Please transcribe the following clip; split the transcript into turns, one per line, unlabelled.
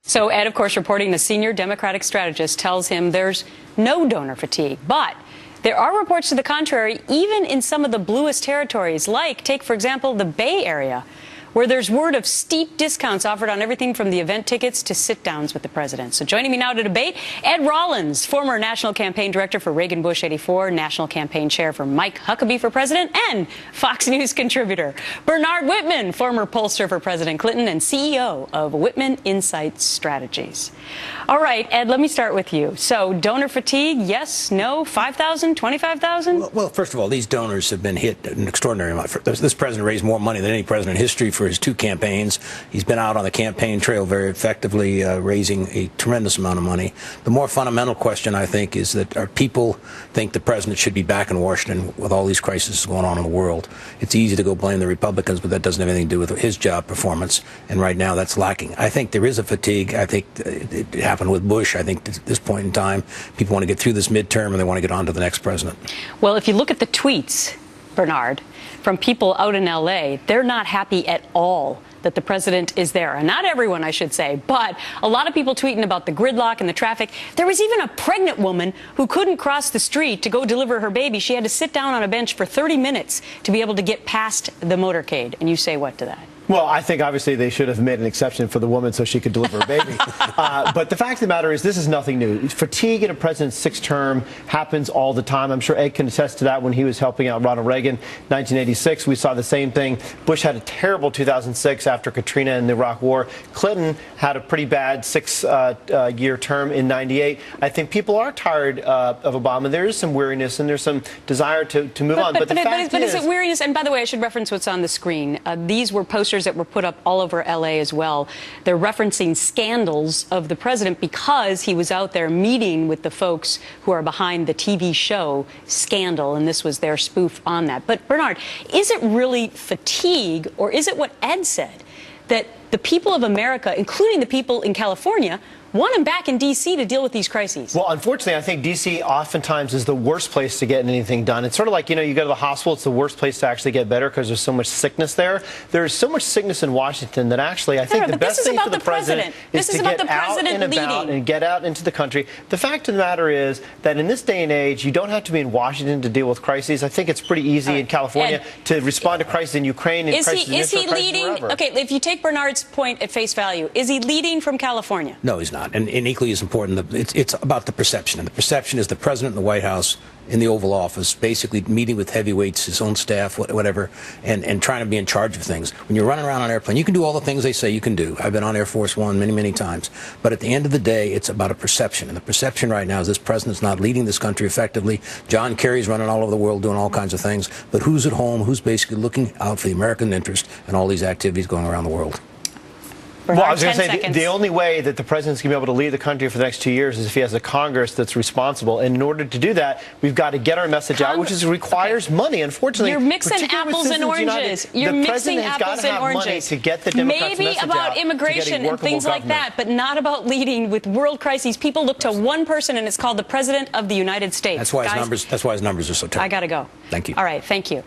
So Ed, of course, reporting the senior Democratic strategist tells him there's no donor fatigue. But there are reports to the contrary, even in some of the bluest territories, like, take, for example, the Bay Area, where there's word of steep discounts offered on everything from the event tickets to sit-downs with the president. So joining me now to debate, Ed Rollins, former national campaign director for Reagan Bush 84, national campaign chair for Mike Huckabee for president, and Fox News contributor. Bernard Whitman, former pollster for President Clinton and CEO of Whitman Insight Strategies. All right, Ed, let me start with you. So donor fatigue, yes, no, 5,000, 25,000?
Well, first of all, these donors have been hit an extraordinary amount. This president raised more money than any president in history for his two campaigns. He's been out on the campaign trail very effectively, raising a tremendous amount of money. The more fundamental question, I think, is that our people think the president should be back in Washington with all these crises going on in the world. It's easy to go blame the Republicans, but that doesn't have anything to do with his job performance, and right now that's lacking. I think there is a fatigue. I think it happened with Bush. I think at this point in time, people want to get through this midterm and they want to get on to the next president.
Well, if you look at the tweets, Bernard, from people out in L.A., they're not happy at all that the president is there. And not everyone, I should say, but a lot of people tweeting about the gridlock and the traffic. There was even a pregnant woman who couldn't cross the street to go deliver her baby. She had to sit down on a bench for 30 minutes to be able to get past the motorcade. And you say what to that?
Well, I think obviously they should have made an exception for the woman so she could deliver a baby. But the fact of the matter is this is nothing new. Fatigue in a president's sixth term happens all the time. I'm sure Ed can attest to that when he was helping out Ronald Reagan in 1986. We saw the same thing. Bush had a terrible 2006 after Katrina and the Iraq War. Clinton had a pretty bad six-year term in 98. I think people are tired of Obama. There is some weariness and there's some desire to move on. But
is it weariness? And by the way, I should reference what's on the screen. These were posters that were put up all over L.A. as well. They're referencing scandals of the president because he was out there meeting with the folks who are behind the TV show Scandal, and this was their spoof on that. But, Bernard, is it really fatigue, or is it what Ed said, that the people of America, including the people in California, want him back in D.C. to deal with these crises?
Well, unfortunately, I think D.C. oftentimes is the worst place to get anything done. It's sort of like, you go to the hospital, it's the worst place to actually get better because there's so much sickness there. There's so much sickness in Washington that actually I think the best thing for the president is to get out and about and get out into the country. The fact of the matter is that in this day and age, you don't have to be in Washington to deal with crises. I think it's pretty easy in California to respond to crises in Ukraine and crises in Israel, crises wherever.
Okay, if you take Bernard's point at face value, is he leading from California?
No, he's not. And equally as important, it's about the perception. And the perception is the president in the White House, in the Oval Office, basically meeting with heavyweights, his own staff, whatever, and trying to be in charge of things. When you're running around on an airplane, you can do all the things they say you can do. I've been on Air Force One many, many times. But at the end of the day, it's about a perception. And the perception right now is this president's not leading this country effectively. John Kerry's running all over the world doing all kinds of things. But who's at home? Who's basically looking out for the American interest and all these activities going around the world?
Well, I was going to say, the only way that the president's going to be able to lead the country for the next 2 years is if he has a Congress that's responsible. And in order to do that, we've got to get our message out, which requires money. Unfortunately,
you're mixing apples and oranges. You're mixing apples and oranges.
To get the Democrats'
maybe about immigration and things like that, but not about leading with world crises. People look to one person, and it's called the President of the United States.
That's why his numbers are so terrible.
I got to go.
Thank you.
All right, thank you.